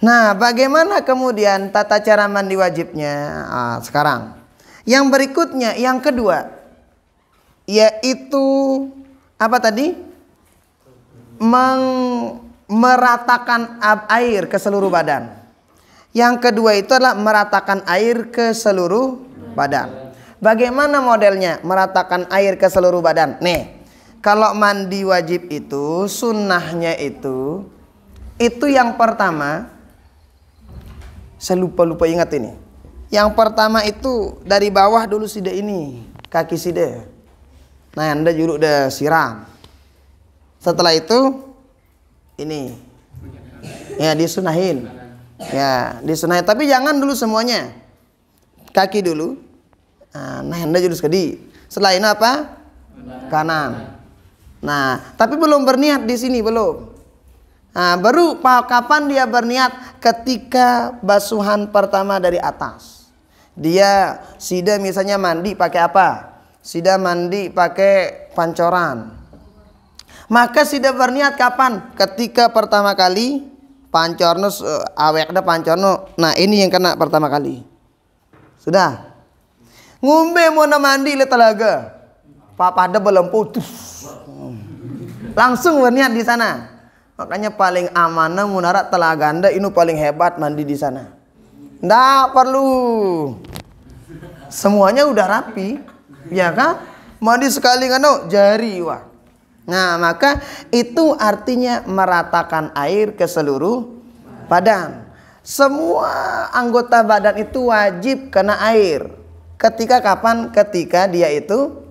Nah, bagaimana kemudian tata cara mandi wajibnya? Sekarang, yang berikutnya, yang kedua, yaitu apa tadi? Meratakan air ke seluruh badan. Yang kedua itu adalah meratakan air ke seluruh badan. Bagaimana modelnya meratakan air ke seluruh badan? Nih, kalau mandi wajib itu sunnahnya itu yang pertama. Saya lupa ingat ini. Yang pertama itu dari bawah dulu sida ini, kaki sida. Nah, Anda dulu udah siram. Setelah itu ini. Ya, disunahin. Ya, disunahin, tapi jangan dulu semuanya. Kaki dulu. Nah, Anda jurus kedi. Setelah ini apa? Kanan. Nah, tapi belum berniat di sini, belum. Nah, baru kapan dia berniat? Ketika basuhan pertama dari atas. Dia sida misalnya mandi pakai apa? Sida mandi pakai pancoran. Maka sida berniat kapan? Ketika pertama kali pancorno awek ada pancorno. Nah, ini yang kena pertama kali. Sudah. Ngombe mau mandi le telaga. Papa ada belum putus. Langsung berniat di sana. Makanya paling amanah munarak telaganda ini paling hebat mandi di sana. Nggak perlu. Semuanya udah rapi, ya kan? Mandi sekali kan jari wah. Nah, maka itu artinya meratakan air ke seluruh badan. Semua anggota badan itu wajib kena air. Ketika kapan? Ketika dia itu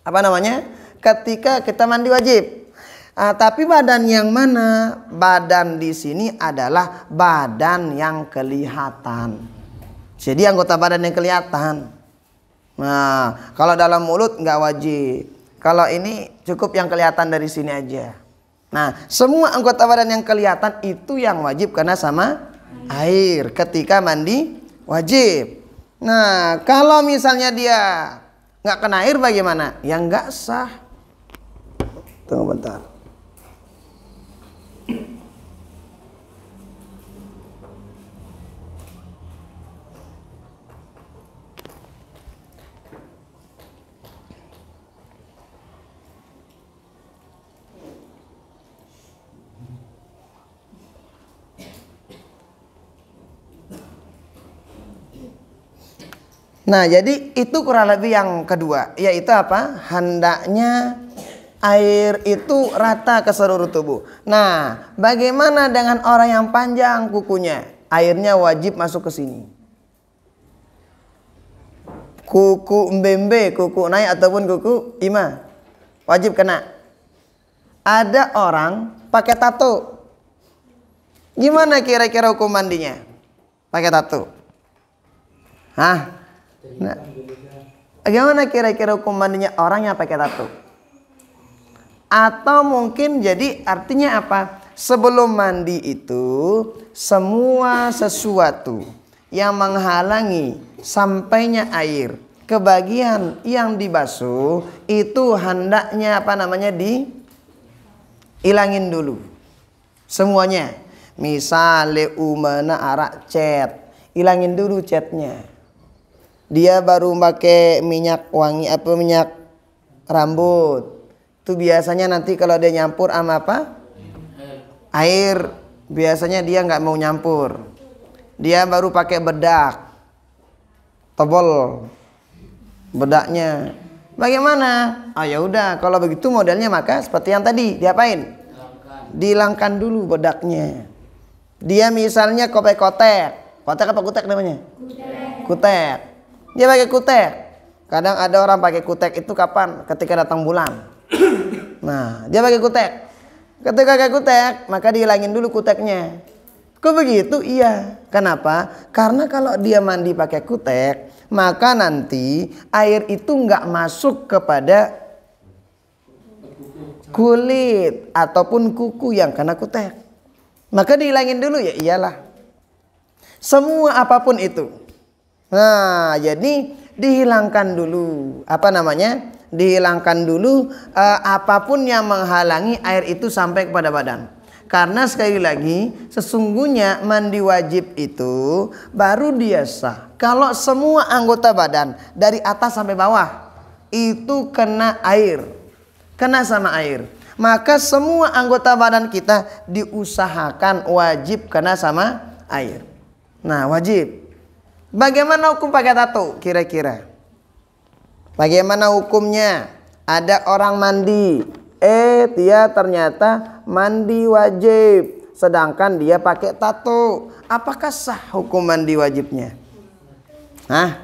apa namanya? Ketika kita mandi wajib. Tapi badan yang mana? Badan di sini adalah badan yang kelihatan. Jadi anggota badan yang kelihatan. Nah, kalau dalam mulut nggak wajib. Kalau ini cukup yang kelihatan dari sini aja. Nah, semua anggota badan yang kelihatan itu yang wajib kena sama air ketika mandi wajib. Nah, kalau misalnya dia nggak kena air bagaimana? Ya nggak sah. Tunggu bentar. Nah, jadi itu kurang lebih yang kedua, yaitu apa? Hendaknya air itu rata ke seluruh tubuh. Nah, bagaimana dengan orang yang panjang kukunya? Airnya wajib masuk ke sini. Kuku mbembe, kuku naik ataupun kuku ima, wajib kena. Ada orang pakai tato. Gimana kira-kira hukum mandinya? Pakai tato. Hah? Nah, bagaimana kira-kira hukum mandinya orang yang pakai tato? Atau mungkin jadi artinya apa? Sebelum mandi itu semua sesuatu yang menghalangi sampainya air ke bagian yang dibasuh itu hendaknya apa namanya dihilangin dulu semuanya. Misalnya umana arak cat, hilangin dulu catnya. Dia baru pakai minyak wangi apa minyak rambut. Itu biasanya nanti kalau dia nyampur sama apa? Air. Biasanya dia nggak mau nyampur. Dia baru pakai bedak. Tebal. Bedaknya. Bagaimana? Ya udah, kalau begitu modelnya maka seperti yang tadi, diapain? Dihilangkan dulu bedaknya. Dia misalnya kotek-kotek. Kotek apa kutek namanya? Kutek. Dia pakai kutek. Kadang ada orang pakai kutek itu kapan? Ketika datang bulan. Nah, dia pakai kutek. Ketika pakai kutek, maka dihilangin dulu kuteknya. Kok begitu? Iya. Kenapa? Karena kalau dia mandi pakai kutek, maka nanti air itu nggak masuk kepada kulit ataupun kuku yang kena kutek. Maka dihilangin dulu, ya iyalah. Semua apapun itu. Nah, jadi dihilangkan dulu. Apa namanya? Dihilangkan dulu apapun yang menghalangi air itu sampai kepada badan. Karena sekali lagi sesungguhnya mandi wajib itu baru dia sah kalau semua anggota badan dari atas sampai bawah itu kena air, kena sama air. Maka semua anggota badan kita diusahakan wajib kena sama air. Nah, wajib. Bagaimana hukum pakai tato kira-kira? Bagaimana hukumnya? Ada orang mandi, dia ternyata mandi wajib, sedangkan dia pakai tato. Apakah sah hukum mandi wajibnya? Hah?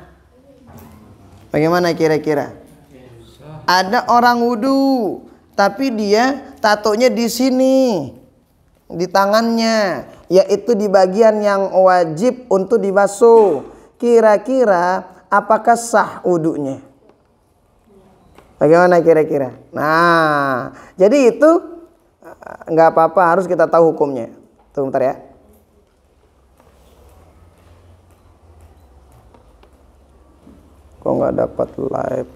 Bagaimana kira-kira? Ada orang wudu, tapi dia tatonya di sini, di tangannya, yaitu di bagian yang wajib untuk dibasuh. Kira-kira apakah sah wudunya? Bagaimana kira-kira? Nah, jadi itu nggak apa-apa, harus kita tahu hukumnya. Tunggu bentar ya. Kok nggak dapat live?